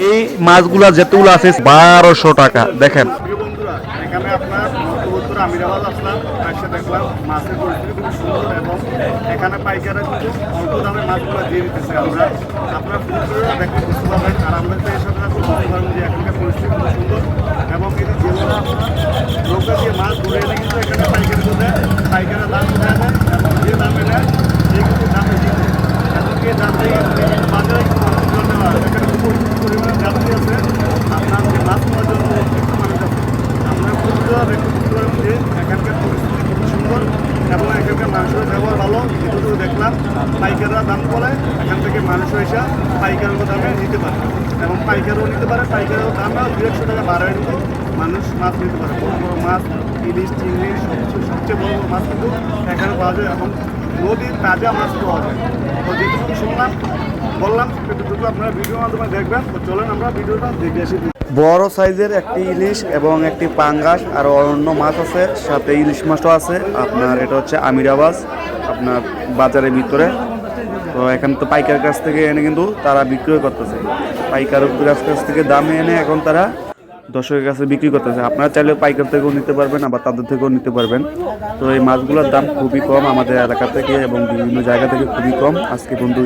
এই মাছগুলা যেগুলো আছে 1200 টাকা দেখেন। বন্ধুরা এখানে আপনার উত্তর আমিরাবাদ আসলাম, এসে দেখলাম মাছের পরিস্থিতি খুব সুন্দর এবং এখানে পাইকাররা কিন্তু অল্প দামে মাছগুলো দিয়ে দিতেছে। আপনারা পুরো দেখতে বুঝতে পারবেন আর আমরা তো এসব বুঝতে পারবেন যে এখানকার পরিস্থিতি খুব সুন্দর এবং এই যে নৌকা দিয়ে মাছ ধরে এনে কিন্তু এখানে পাইকারি দেয়, পাইকারের দাম দেয় এবং যে দামে নেয় সেই কিন্তু দামে দিয়ে দেয় এবং এই দাম দিয়ে বাজারে কিন্তু মানুষজন নেওয়া এখানে পরিমাণে যাত্রী আছে আপনার যে মাছ নেওয়ার জন্য অতিরিক্ত মানুষ আছে। আমরা পুরো দেখতে বুঝতে পারবেন যে এখানকার পরিস্থিতি খুব সুন্দর এবং এখানকার মানুষের ব্যবহার ভালো। যেটুকু দেখলাম পাইকাররা দাম বলে এখান থেকে মানুষ এসে পাইকারের দামে নিতে পারে এবং পাইকারও নিতে পারে, পাইকারের দাম 100 টাকা বাড়ায় নিতে মানুষ মাছ নিতে পারে। বড় বড় মাছ, ইলিশ, চিংড়ি সবচেয়ে বড় বড় মাছ কিন্তু এখানে পাওয়া যায় এবং নদীর তাজা মাছ পাওয়া যায়। তো যেটুকু শুনলাম বললাম সেটুকু আপনারা ভিডিওর মাধ্যমে দেখবেন। তো চলেন আমরা ভিডিওটা দেখে আসি। বড় সাইজের একটি ইলিশ এবং একটি পাঙ্গাস আর অন্য মাছ আছে, সাথে ইলিশ মাছও আছে। আপনার এটা হচ্ছে আমিরাবাদ আপনার বাজারের ভিতরে। তো এখানে তো পাইকারের কাছ থেকে এনে কিন্তু তারা বিক্রয় করতেছে, পাইকারের কাছ থেকে দামে এনে এখন তারা দর্শকের কাছে বিক্রি করতেছে। আপনারা চাইলে পাইকার থেকেও নিতে পারবেন, আবার তাদের থেকেও নিতে পারবেন। তো এই মাছগুলোর দাম খুবই কম আমাদের এলাকা থেকে এবং বিভিন্ন জায়গা থেকে খুবই কম। আজকে বন্ধু